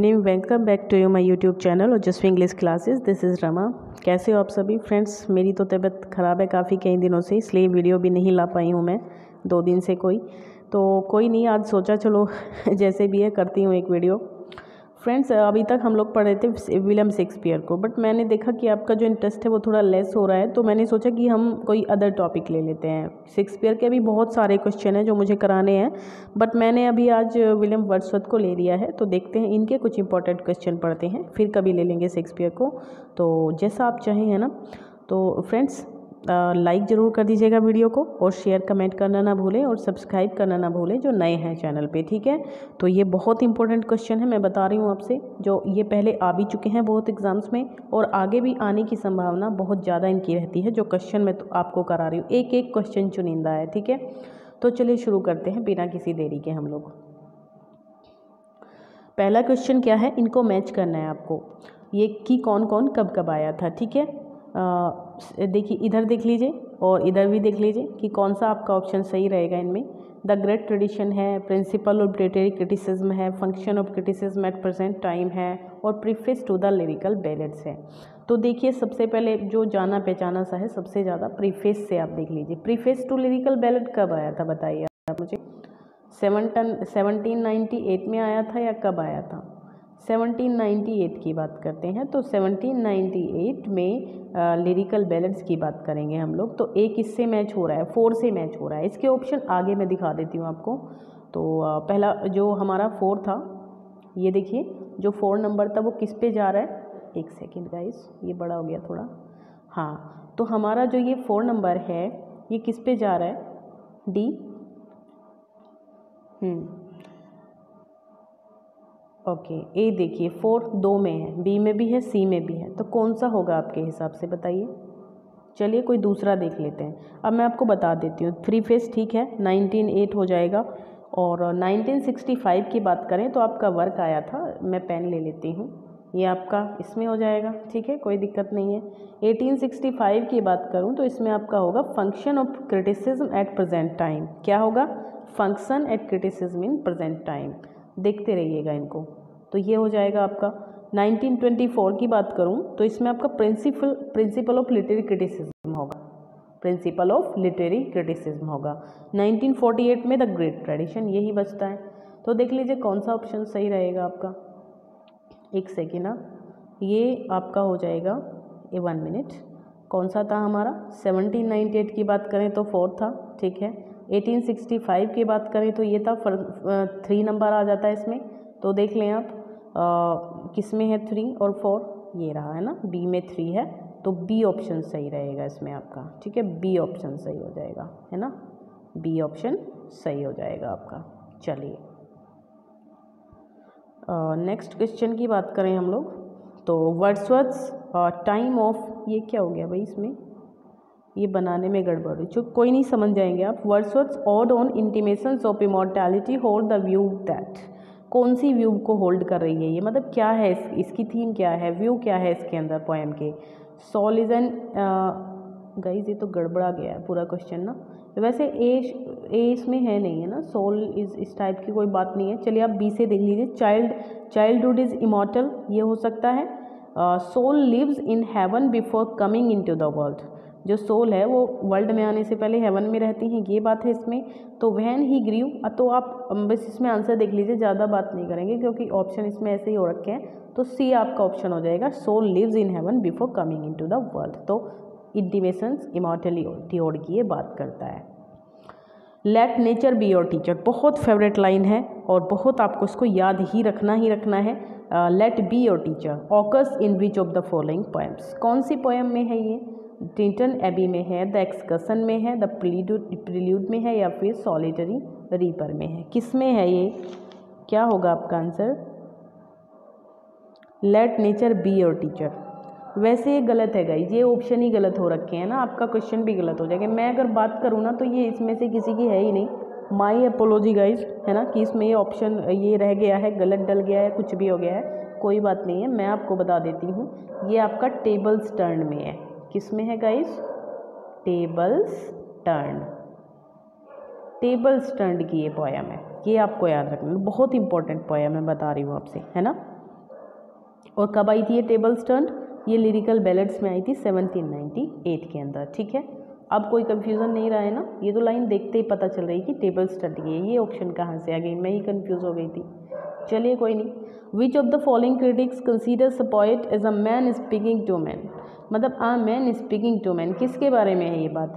Welcome back to my YouTube channel Ojaswi English classes. This is Rama. कैसे हो आप सभी फ्रेंड्स? मेरी तो तबीयत ख़राब है काफ़ी कई दिनों से, इसलिए वीडियो भी नहीं ला पाई हूँ मैं 2 दिन से कोई नहीं, आज सोचा चलो जैसे भी है करती हूँ एक वीडियो। फ्रेंड्स, अभी तक हम लोग पढ़ रहे थे विलियम शेक्सपियर को, बट मैंने देखा कि आपका जो इंटरेस्ट है वो थोड़ा लेस हो रहा है, तो मैंने सोचा कि हम कोई अदर टॉपिक ले लेते हैं। शेक्सपियर के भी बहुत सारे क्वेश्चन हैं जो मुझे कराने हैं, बट मैंने अभी आज विलियम वर्ड्सवर्थ को ले लिया है, तो देखते हैं इनके कुछ इंपॉर्टेंट क्वेश्चन पढ़ते हैं, फिर कभी ले लेंगे शेक्सपियर को। तो जैसा आप चाहें, है ना। तो फ्रेंड्स, लाइक ज़रूर कर दीजिएगा वीडियो को, और शेयर कमेंट करना ना भूलें, और सब्सक्राइब करना ना भूलें जो नए हैं चैनल पे, ठीक है। तो ये बहुत इंपॉर्टेंट क्वेश्चन है, मैं बता रही हूँ आपसे, जो ये पहले आ भी चुके हैं बहुत एग्जाम्स में, और आगे भी आने की संभावना बहुत ज़्यादा इनकी रहती है। जो क्वेश्चन मैं तो आपको करा रही हूँ, एक एक क्वेश्चन चुनिंदा है, ठीक है। तो चलिए शुरू करते हैं बिना किसी देरी के हम लोग। पहला क्वेश्चन क्या है, इनको मैच करना है आपको, ये कि कौन कौन कब कब आया था, ठीक है। देखिए, इधर देख लीजिए और इधर भी देख लीजिए कि कौन सा आपका ऑप्शन सही रहेगा इनमें। द ग्रेट ट्रेडिशन है, प्रिंसिपल ऑफ लिटरेरी क्रिटिसिज्म है, function of criticism at present time है, और preface to the lyrical ballads है। तो देखिए, सबसे पहले जो जाना पहचाना सा है सबसे ज़्यादा, प्रीफेस से आप देख लीजिए। प्रीफेस टू लिरिकल बैलेड कब आया था बताइए आप मुझे। 1798 में आया था या कब आया था? 1798 की बात करते हैं, तो 1798 में लिरिकल बैलेड्स की बात करेंगे हम लोग। तो एक इससे मैच हो रहा है, 4 से मैच हो रहा है। इसके ऑप्शन आगे मैं दिखा देती हूँ आपको। तो पहला जो हमारा 4 था, ये देखिए जो 4 नंबर था वो किस पे जा रहा है, एक सेकेंड गाइस, ये बड़ा हो गया थोड़ा। हाँ, तो हमारा जो ये 4 नंबर है ये किस पे जा रहा है, डी। ओके, ए देखिए 4 2 में है, बी में भी है, सी में भी है, तो कौन सा होगा आपके हिसाब से बताइए। चलिए कोई दूसरा देख लेते हैं। अब मैं आपको बता देती हूँ, प्रीफेस ठीक है, 1908 हो जाएगा। और 1965 की बात करें तो आपका वर्क आया था, मैं पेन ले लेती हूँ, ये आपका इसमें हो जाएगा, ठीक है, कोई दिक्कत नहीं है। 1865 की बात करूँ तो इसमें आपका होगा function of criticism at present time. क्या होगा? Function at criticism in present time. देखते रहिएगा इनको। तो ये हो जाएगा आपका। 1924 की बात करूं तो इसमें आपका प्रिंसिपल ऑफ लिटरेरी क्रिटिसिज्म होगा, प्रिंसिपल ऑफ लिटरेरी क्रिटिसिज्म होगा। 1948 में द ग्रेट ट्रेडिशन, यही बचता है। तो देख लीजिए कौन सा ऑप्शन सही रहेगा आपका। एक सेकेंड ना, ये आपका हो जाएगा, ये 1 मिनट, कौन सा था हमारा। 1798 की बात करें तो 4 था, ठीक है। 1865 की बात करें तो ये था, 3 नंबर आ जाता है इसमें। तो देख लें आप, किस में है 3 और 4, ये रहा है ना, बी में 3 है, तो बी ऑप्शन सही रहेगा इसमें आपका, ठीक है। बी ऑप्शन सही हो जाएगा, है ना, बी ऑप्शन सही हो जाएगा आपका। चलिए नेक्स्ट क्वेश्चन की बात करें हम लोग, तो वर्ड्सवर्थ्स टाइम ऑफ, ये क्या हो गया भाई, इसमें ये बनाने में गड़बड़ हुई, जो कोई नहीं, समझ जाएंगे आप। Wordsworth's ode on intimations of immortality hold the view that, कौन सी व्यू को होल्ड कर रही है ये, मतलब क्या है इसकी थीम, क्या है व्यू, क्या है इसके अंदर पोएम के। सोल इज एन, गाइस ये तो गड़बड़ा गया है पूरा क्वेश्चन ना, वैसे ए इसमें है नहीं, है ना, सोल इस टाइप की कोई बात नहीं है। चलिए आप बी से देख लीजिए, चाइल्डहुड इज इमॉर्टल, ये हो सकता है। Soul lives in heaven before coming into the world, जो सोल है वो वर्ल्ड में आने से पहले हेवन में रहती हैं, ये बात है इसमें। तो व्हेन ही ग्रीव, तो आप बस इसमें आंसर देख लीजिए, ज़्यादा बात नहीं करेंगे क्योंकि ऑप्शन इसमें ऐसे ही हो रखे हैं। तो सी आपका ऑप्शन हो जाएगा, soul lives in heaven before coming into the world. तो इंटीमेशंस इमॉर्टलिटी की ये बात करता है। Let nature be your teacher, बहुत फेवरेट लाइन है और बहुत आपको इसको याद ही रखना है। Let be your teacher occurs in which of the following poems, कौन सी पोएम में है ये। टिंटन एबी में है, द एक्सकर्सन में है, द प्रील्यूड में है, या फिर सॉलिटरी रीपर में है, किस में है ये, क्या होगा आपका answer. Late nature be your teacher, वैसे ये गलत है गाइस, ये ऑप्शन ही गलत हो रखे हैं ना, आपका क्वेश्चन भी गलत हो जाएगा। मैं अगर बात करूँ ना तो ये इसमें से किसी की है ही नहीं, माई अपोलॉजी गाइस, है ना, कि इसमें ये ऑप्शन ये रह गया है, गलत डल गया है, कुछ भी हो गया है, कोई बात नहीं है, मैं आपको बता देती हूँ। ये आपका टेबल्स टर्न में है, किस में है गाइस, टेबल्स टर्न की ये पोयम है, ये आपको याद रखना, बहुत इंपॉर्टेंट पोयम है, बता रही हूँ आपसे, है ना। और कब आई थी ये टेबल्स टर्न्ड? ये लिरिकल बैलेड्स में आई थी 1798 के अंदर, ठीक है। अब कोई कंफ्यूजन नहीं रहा है ना, ये तो लाइन देखते ही पता चल रही है कि टेबल्स टर्न्ड की है। ये ऑप्शन कहाँ से आ गई, मैं ही कंफ्यूज हो गई थी। चलिए कोई नहीं। Which of the following critics considers a poet as a man speaking to man, मतलब a man speaking to man, किसके बारे में है ये बात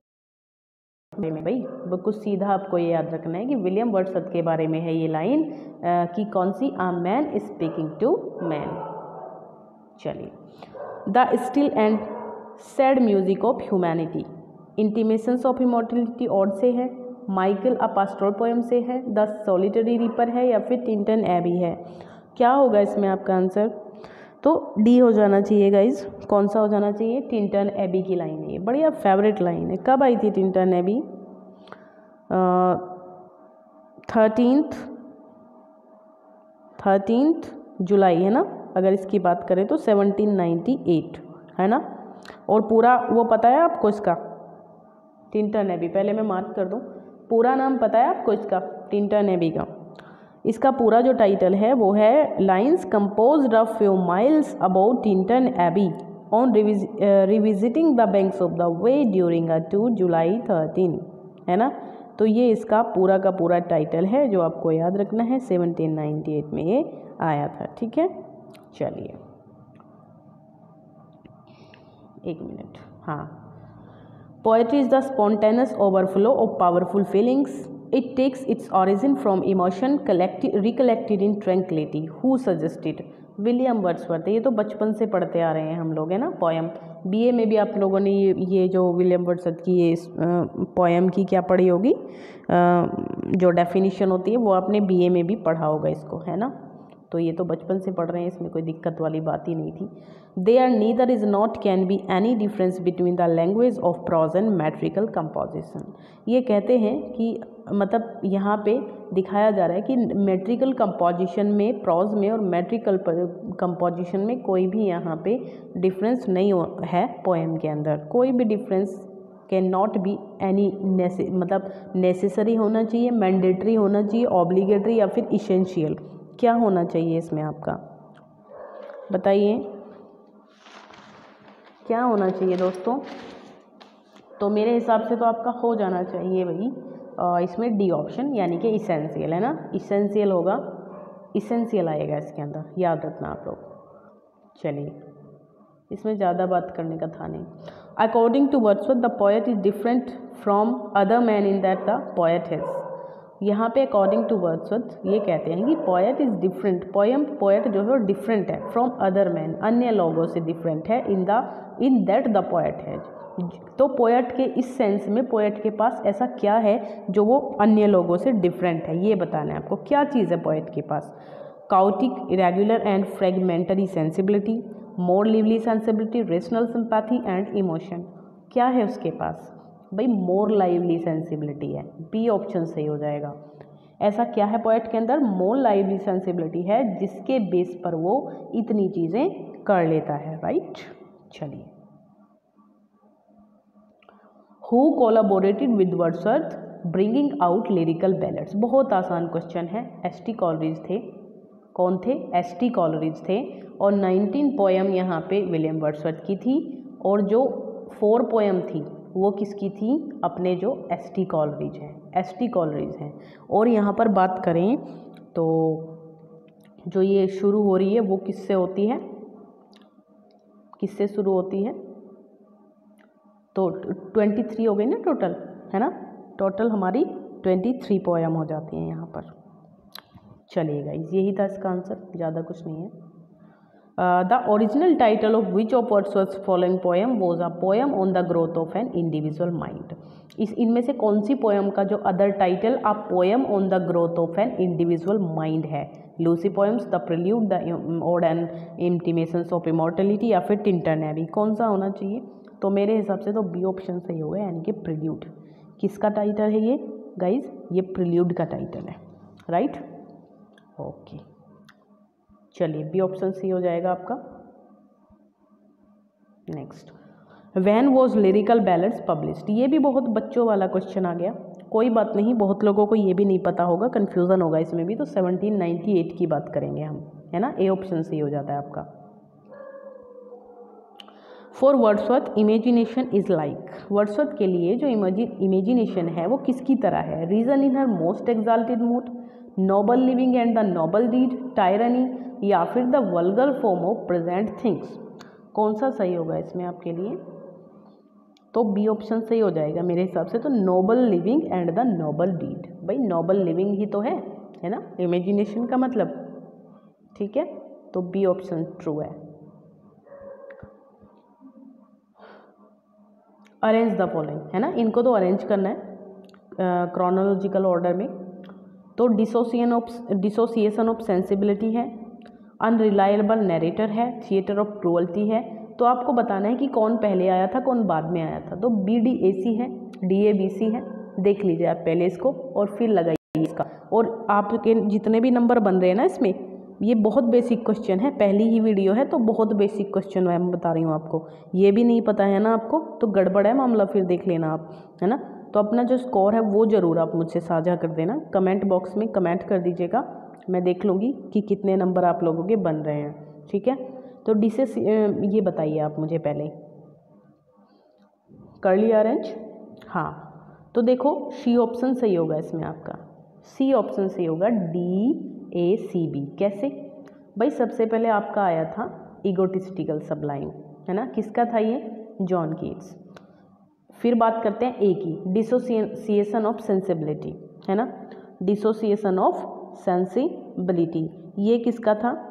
में भाई? कुछ सीधा आपको ये याद रखना है कि विलियम वर्ड्सवर्थ के बारे में है ये लाइन कि कौन सी, a man speaking to man. चलिए, the still and sad music of humanity, intimations of immortality और से है, माइकल अ पास्टोरल पोएम से है, द सॉलिटरी रीपर है, या फिर टिंटन एबी है। क्या होगा इसमें आपका आंसर? तो डी हो जाना चाहिए गाइज। कौन सा हो जाना चाहिए? टिंटन एबी की लाइन है ये, बढ़िया फेवरेट लाइन है। कब आई थी टिंटन एबी? 13 जुलाई है ना, अगर इसकी बात करें तो 1798 है ना। और पूरा वो पता है आपको इसका, टिंटन एबी, पहले मैं मार्क कर दूं, पूरा नाम पता है आपको इसका टिंटन एबी का? इसका पूरा जो टाइटल है वो है lines composed of few miles about Tintern Abbey on revisiting the banks of the Wye during a tour July 13, है ना। तो ये इसका पूरा का पूरा टाइटल है जो आपको याद रखना है। 1798 में ये आया था, ठीक है। चलिए एक मिनट, हाँ। Poetry is the spontaneous overflow of powerful feelings, it takes its origin from emotion recollected in tranquillity, who suggested? William Wordsworth. ये तो बचपन से पढ़ते आ रहे हैं हम लोग, है ना। पोएम बीए में भी आप लोगों ने ये जो विलियम वर्ड्सवर्थ की ये पोएम की क्या पढ़ी होगी, जो डेफिनेशन होती है वो आपने बीए में भी पढ़ा होगा इसको, है ना। तो ये तो बचपन से पढ़ रहे हैं, इसमें कोई दिक्कत वाली बात ही नहीं थी। They are neither is not can be any difference between the language of prose and metrical composition. ये कहते हैं कि मतलब यहाँ पे दिखाया जा रहा है कि मैट्रिकल कंपोजिशन में, प्रोज में और मैट्रिकल कंपोजिशन में कोई भी यहाँ पे डिफरेंस नहीं है। पोएम के अंदर कोई भी difference can not be any मतलब नेसेसरी होना चाहिए, मैंडेटरी होना चाहिए, ऑब्लिगेटरी या फिर इसेंशियल। क्या होना चाहिए इसमें आपका, बताइए क्या होना चाहिए दोस्तों? तो मेरे हिसाब से तो आपका हो जाना चाहिए भाई इसमें डी ऑप्शन, यानी कि इसेंशियल, है ना। इसेंशियल होगा, इसेंशियल आएगा इसके अंदर, याद रखना आप लोग। चलिए, इसमें ज़्यादा बात करने का था नहीं। According to Wordsworth the poet is different from other man in that the poet has. यहाँ पे अकॉर्डिंग टू वर्ड्सवर्थ ये कहते हैं कि पोएट इज़ डिफरेंट, पोएट जो है वो डिफरेंट है फ्रॉम अदर मैन, अन्य लोगों से डिफरेंट है, इन दैट द पोएट हैज। तो पोएट के इस सेंस में पोएट के पास ऐसा क्या है जो वो अन्य लोगों से डिफरेंट है, ये बताना है आपको। क्या चीज़ है पोएट के पास? Chaotic, irregular and fragmentary sensibility, more lively sensibility, rational sympathy and emotion. क्या है उसके पास भाई? मोर लाइवली सेंसिबिलिटी है, बी ऑप्शन सही हो जाएगा। ऐसा क्या है पोएट के अंदर? मोर लाइवली सेंसिबिलिटी है, जिसके बेस पर वो इतनी चीज़ें कर लेता है, राइट। चलिए, who collaborated with Wordsworth bringing out lyrical ballads? बहुत आसान क्वेश्चन है। एस.टी. कॉलरिज थे। कौन थे? एस.टी. कॉलरिज थे। और 19 पोएम यहाँ पे विलियम वर्ड्सवर्थ की थी, और जो 4 पोएम थी वो किसकी थी? अपने जो एस.टी. कॉलरिज हैं। और यहाँ पर बात करें तो जो ये शुरू हो रही है वो किससे होती है? किससे शुरू होती है? तो 23 हो गई ना टोटल, है ना। टोटल हमारी 23 पोएम हो जाती हैं यहाँ पर। चलिएगा, यही था इसका आंसर, ज़्यादा कुछ नहीं है। The original title of which of Wordsworth's following poem was a poem on the growth of an individual mind? इनमें से कौन सी पोएम का जो other title a poem on the growth of an individual mind है? Lucy poems, the prelude, the ode and intimations of immortality, या फिर Tintern AB? कौन सा होना चाहिए? तो मेरे हिसाब से तो बी ऑप्शन सही होगा, यानी कि प्रिल्यूड। किसका टाइटल है ये गाइज? ये प्रिल्यूड का टाइटल है, राइट। ओके, चलिए बी ऑप्शन सी हो जाएगा आपका। Next, when was lyrical ballads published? ये भी बहुत बच्चों वाला क्वेश्चन आ गया, कोई बात नहीं, बहुत लोगों को ये भी नहीं पता होगा, कन्फ्यूज़न होगा इसमें भी। तो 1798 की बात करेंगे हम, है ना। ए ऑप्शन सी हो जाता है आपका। For Wordsworth imagination is like, Wordsworth के लिए जो इमेजिनेशन है वो किसकी तरह है? Reason in her most exalted mood, noble living and the noble deed, tyranny, या फिर the vulgar form of present things. कौन सा सही होगा इसमें आपके लिए? तो बी ऑप्शन सही हो जाएगा मेरे हिसाब से। तो noble living and the noble deed, भाई नोबल लिविंग ही तो है ना इमेजिनेशन का मतलब, ठीक है। तो बी ऑप्शन ट्रू है। अरेंज द फॉलोइंग, है ना, इनको तो अरेंज करना है क्रोनोलॉजिकल ऑर्डर में। तो डिसोसिएशन ऑफ सेंसिबिलिटी है, अनरिलायबल नरेटर है, थिएटर ऑफ क्रूअल्टी है। तो आपको बताना है कि कौन पहले आया था कौन बाद में आया था। तो BDAC है, DABC है, देख लीजिए आप पहले इसको और फिर लगाइए इसका। और आपके जितने भी नंबर बन रहे हैं ना इसमें, ये बहुत बेसिक क्वेश्चन है, पहली ही वीडियो है तो बहुत बेसिक क्वेश्चन मैं बता रही हूँ आपको। ये भी नहीं पता है ना आपको तो गड़बड़ है मामला, फिर देख लेना आप, है ना। तो अपना जो स्कोर है वो ज़रूर आप मुझसे साझा कर देना, कमेंट बॉक्स में कमेंट कर दीजिएगा, मैं देख लूँगी कि कितने नंबर आप लोगों के बन रहे हैं, ठीक है। तो डी से ये बताइए आप मुझे पहले, कर लिया अरेंज? हाँ, तो देखो सी ऑप्शन सही होगा इसमें आपका, सी ऑप्शन सही होगा, DACB। कैसे भाई? सबसे पहले आपका आया था इगोटिस्टिकल सबलाइन, है ना, किसका था ये? John Keats. फिर बात करते हैं ए की, डिसोसिएशन ऑफ सेंसिबिलिटी, है ना, डिसोसिएशन ऑफ सेंसिबिलिटी, ये किसका था?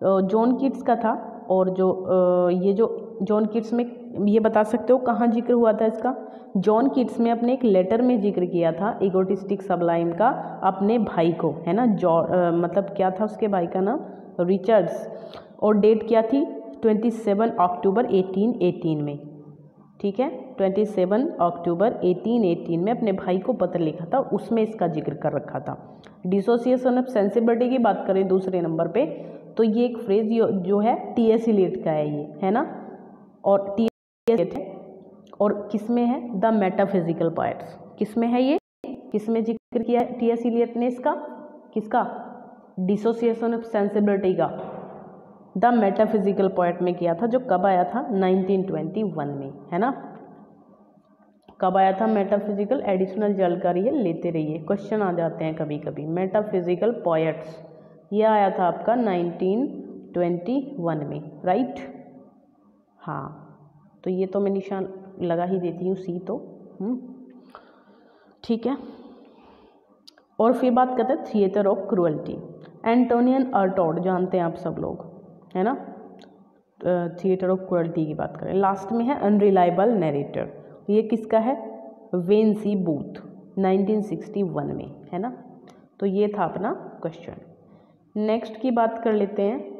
जॉन कीट्स का था। और जो ये जो जॉन कीट्स में, ये बता सकते हो कहाँ जिक्र हुआ था इसका? जॉन कीट्स में अपने एक लेटर में जिक्र किया था इगोटिस्टिक सबलाइम का अपने भाई को, है ना। मतलब क्या था उसके भाई का नाम? रिचर्ड्स। और डेट क्या थी? 27 अक्टूबर 1818 में, ठीक है, 27 अक्टूबर 1818 में अपने भाई को पत्र लिखा था, उसमें इसका जिक्र कर रखा था। डिसोसिएशन ऑफ सेंसिबिलिटी की बात करें दूसरे नंबर पे, तो ये एक फ्रेज जो है T.S. एलियट का है ये, है ना। और T.S. एलियट है और किस में है? The metaphysical poets. किस में है ये? किस में जिक्र किया है T.S. एलियट ने इसका? किसका? डिसोसिएशन ऑफ सेंसिबिलिटी का द मेटाफिजिकल पोएट में किया था, जो कब आया था? 1921 में, है ना। कब आया था मेटाफिजिकल? एडिशनल जानकारी है, लेते रहिए, क्वेश्चन आ जाते हैं कभी कभी। मेटाफिजिकल पोएट्स ये आया था आपका 1921 में, राइट। हाँ, तो ये तो मैं निशान लगा ही देती हूँ, सी तो ठीक है। और फिर बात करते हैं थिएटर ऑफ क्रूअल्टी, एंटोनियन अर्टोड, जानते हैं आप सब लोग, है ना। थिएटर ऑफ क्रूअल्टी की बात करें। लास्ट में है अनरिलायबल नरेटर, ये किसका है? वेन सी बूथ, 1961 में, है ना। तो ये था अपना क्वेश्चन। नेक्स्ट की बात कर लेते हैं।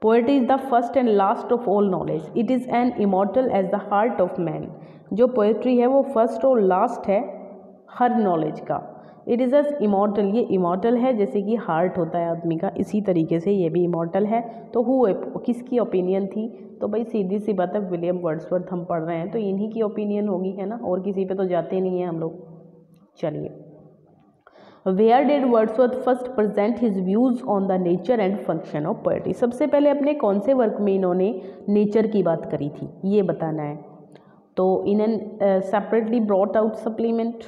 Poetry is the first and last of all knowledge, it is an immortal as the heart of man. जो पोएट्री है वो फर्स्ट और लास्ट है हर नॉलेज का। इट इज़ एज इमॉर्टल, ये इमॉर्टल है जैसे कि हार्ट होता है आदमी का, इसी तरीके से ये भी इमॉर्टल है। तो किसकी ओपिनियन थी? तो भाई सीधी सी बात है, विलियम वर्ड्सवर्थ हम पढ़ रहे हैं तो इन्हीं की ओपिनियन होगी, है ना, और किसी पे तो जाते नहीं हैं हम लोग। चलिए, where did Wordsworth first present his views on the nature and function of poetry. सबसे पहले अपने कौन से वर्क में इन्होंने नेचर की बात करी थी, ये बताना है। तो in an separately brought out supplement,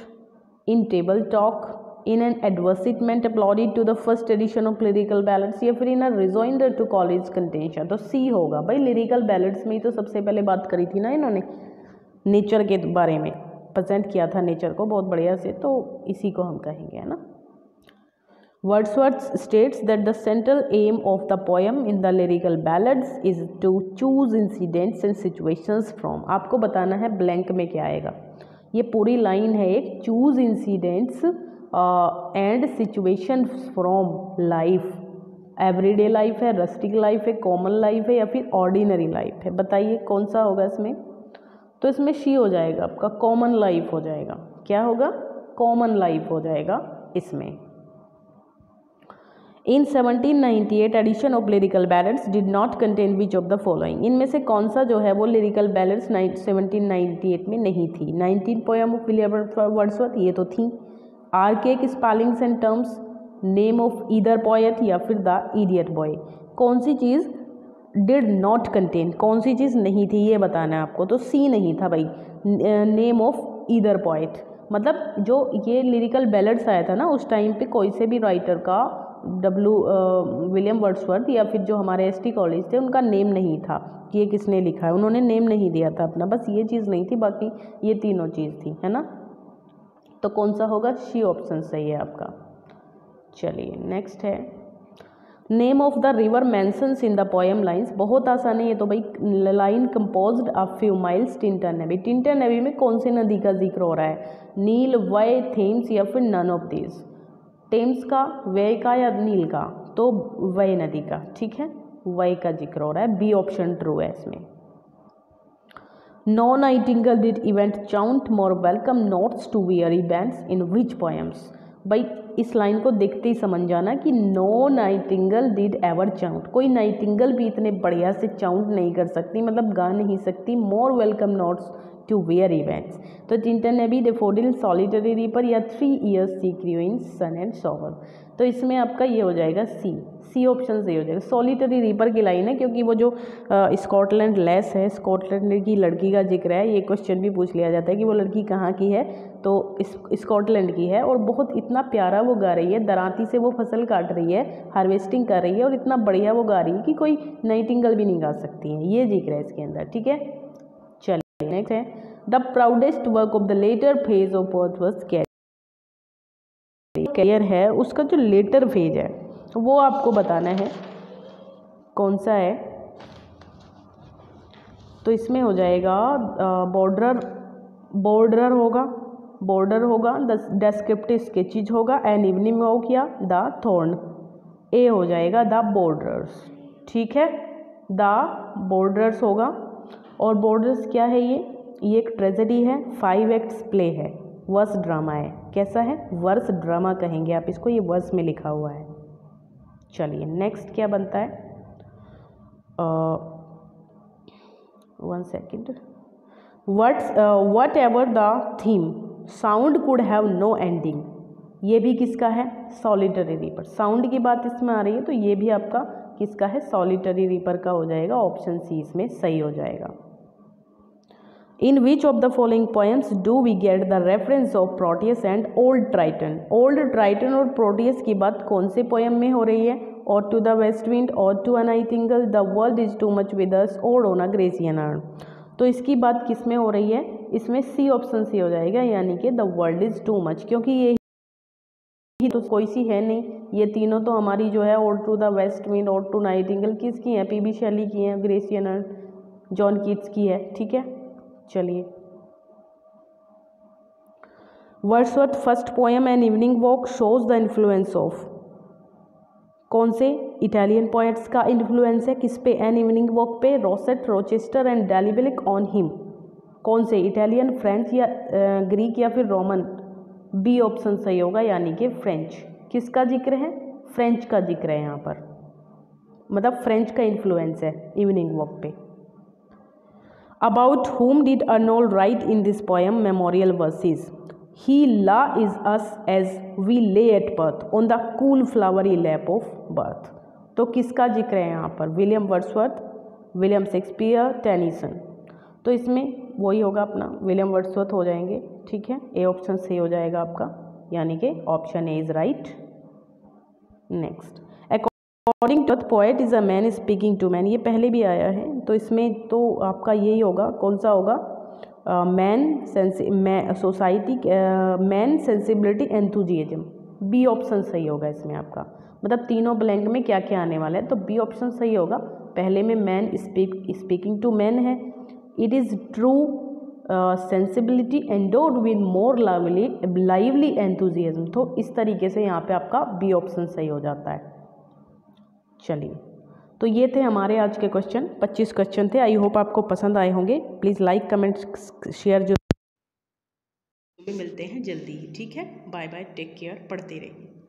in table talk, in an advertisement uploaded to the first edition of lyrical ballads, या फिर in a rejoinder to Coleridge contention. तो सी होगा भाई, लिरिकल बैलेट्स में ही तो सबसे पहले बात करी थी ना इन्होंने, नेचर के बारे में प्रेजेंट किया था नेचर को बहुत बढ़िया से, तो इसी को हम कहेंगे, है ना। Wordsworth states that the central aim of the poem in the lyrical ballads is to choose incidents and situations from, आपको बताना है ब्लैंक में क्या आएगा। ये पूरी लाइन है एक, choose incidents and situations from life, everyday life है, रस्टिक लाइफ है, कॉमन लाइफ है, या फिर ऑर्डिनरी लाइफ है। बताइए कौन सा होगा इसमें? तो इसमें शी हो जाएगा आपका, कॉमन लाइफ हो जाएगा। क्या होगा? कॉमन लाइफ हो जाएगा इसमें। In 1798 edition of lyrical ballads did not contain which of the following, इनमें से कौन सा जो है वो लिरिकल बैलेट्स 1798 में नहीं थी? 19 पोएम ऑफ विलियम वर्ड्सवर्थ, ये तो थी। Archaic spellings and terms, name of either poet, या फिर द इडियट बॉय। कौन सी चीज़ डिड नॉट कंटेन, कौन सी चीज़ नहीं थी ये बताना है आपको, तो सी नहीं था भाई, नेम ऑफ ईदर पोइट, मतलब जो ये लिरिकल बैलेड्स आया था ना उस टाइम पे कोई से भी राइटर का विलियम वर्ड्सवर्थ या फिर जो हमारे एसटी कॉलेज थे उनका नेम नहीं था कि ये किसने लिखा है, उन्होंने नेम नहीं दिया था अपना, बस ये चीज़ नहीं थी, बाकी ये तीनों चीज़ थी, है ना। तो कौन सा होगा, सी ऑप्शन सही है आपका। चलिए नेक्स्ट है, name of the river mentions in the poem lines, बहुत आसान है ये तो भाई, line composed a few miles Tintern Abbey, Tintern Abbey में कौन सी नदी का जिक्र हो रहा है, नील, वय, थेम्स या फिर नन ऑफ दीज, टेम्स का, वय का या नील का, तो वय नदी का, ठीक है, वय का जिक्र हो रहा है, बी ऑप्शन ट्रू है इसमें। नो नाइटिंगेल डिड इवेंट chaunt more welcome notes to weary events in which poems, भाई इस लाइन को देखते ही समझ जाना कि no nightingale did ever chaunt, कोई नाइटिंगेल भी इतने बढ़िया से चाउंट नहीं कर सकती, मतलब गा नहीं सकती more welcome notes to where events, तो टिंटर ने भी डेफोडिल, सॉलिटरी रीपर या 3 years she grew in sun and shower, तो इसमें आपका ये हो जाएगा सी ऑप्शन सही हो जाएगा। सॉलिटरी रीपर की लाइन है क्योंकि वो जो स्कॉटलैंड लेस है, स्कॉटलैंड की लड़की का जिक्र है, ये क्वेश्चन भी पूछ लिया जाता है कि वो लड़की कहाँ की है, तो स्कॉटलैंड की है, और बहुत इतना प्यारा वो गा रही है, दराती से वो फसल काट रही है, हार्वेस्टिंग कर रही है, और इतना बढ़िया वो गा रही है कि कोई नाइटिंगेल भी नहीं गा सकती है, ये जिक्र है इसके अंदर, ठीक है। चलिए नेक्स्ट है, the proudest work of the later phase of Wordsworth career है, उसका जो लेटर फेज है वो आपको बताना है कौन सा है, तो इसमें हो जाएगा बॉर्डर होगा, द डेस्क्रिप्टिव स्केचेज होगा, एन इवनिंग वॉक या द थॉर्न, ए हो जाएगा द बॉर्डर्स, ठीक है, द बॉर्डर्स होगा। और बॉर्डर्स क्या है, ये एक ट्रेजेडी है, 5 acts प्ले है, वर्स ड्रामा है, कैसा है, वर्स ड्रामा कहेंगे आप इसको, ये वर्स में लिखा हुआ है। चलिए नेक्स्ट क्या बनता है, 1 second, whatever the theme sound could have no ending, ये भी किसका है, सॉलिटरी रीपर, साउंड की बात इसमें आ रही है, तो ये भी आपका किसका है, सॉलिटरी रीपर का हो जाएगा, ऑप्शन सी इसमें सही हो जाएगा। In which of the following poems do we get the reference of Proteus and old Triton, old Triton और प्रोटियस की बात कौन से पोएम में हो रही है, और टू द वेस्ट विंड, और to a nightingale, the world is too much with us, और ऑन अ ग्रेसियन अर्न, तो इसकी बात किस में हो रही है, इसमें सी ऑप्शन सी हो जाएगा, यानी कि the world is too much, क्योंकि ये तो कोई सी है नहीं, ये तीनों तो हमारी जो है, और टू द वेस्ट विंड, और टू नाइटिंगेल किसकी हैं, पीबी शेली की हैं, ग्रेसियन अर्न जॉन कीट्स की है, ठीक है। चलिए Wordsworth first poem an evening walk shows the influence of, कौन से इटालियन पोएट्स का इन्फ्लुएंस है किस पे, एन इवनिंग वॉक पे, रोसेट, रोचेस्टर एंड डेलिबिलिक ऑन हिम, कौन से, इटालियन, फ्रेंच या ग्रीक या फिर रोमन, बी ऑप्शन सही होगा, यानी कि फ्रेंच, किसका जिक्र है, फ्रेंच का जिक्र है यहाँ पर, मतलब फ्रेंच का इन्फ्लुएंस है इवनिंग वॉक पे। About whom did Arnold write in this poem memorial verses, he lies us as we lay at birth on the cool flowery lap of birth, तो किसका जिक्र है यहाँ पर, William Wordsworth, William Shakespeare, Tennyson, तो इसमें वही होगा अपना विलियम वर्ड्सवर्थ हो जाएंगे, ठीक है, ए ऑप्शन सही हो जाएगा आपका, यानी कि option A is right. Next, according to poet is a man speaking to man, ये पहले भी आया है, तो इसमें तो आपका यही होगा, कौन सा होगा, society man sensibility enthusiasm, B option सही होगा इसमें आपका, मतलब तीनों ब्लैंक में क्या क्या आने वाला है, तो बी ऑप्शन सही होगा। पहले में मैन स्पीकिंग टू मैन है, it is true sensibility endowed with more lively enthusiasm, तो इस तरीके से यहाँ पे आपका बी ऑप्शन सही हो जाता है। चलिए, तो ये थे हमारे आज के क्वेश्चन, 25 क्वेश्चन थे, आई होप आपको पसंद आए होंगे। प्लीज़ लाइक कमेंट शेयर, जो मिलते हैं जल्दी ही, ठीक है, बाय बाय, टेक केयर, पढ़ते रहिए।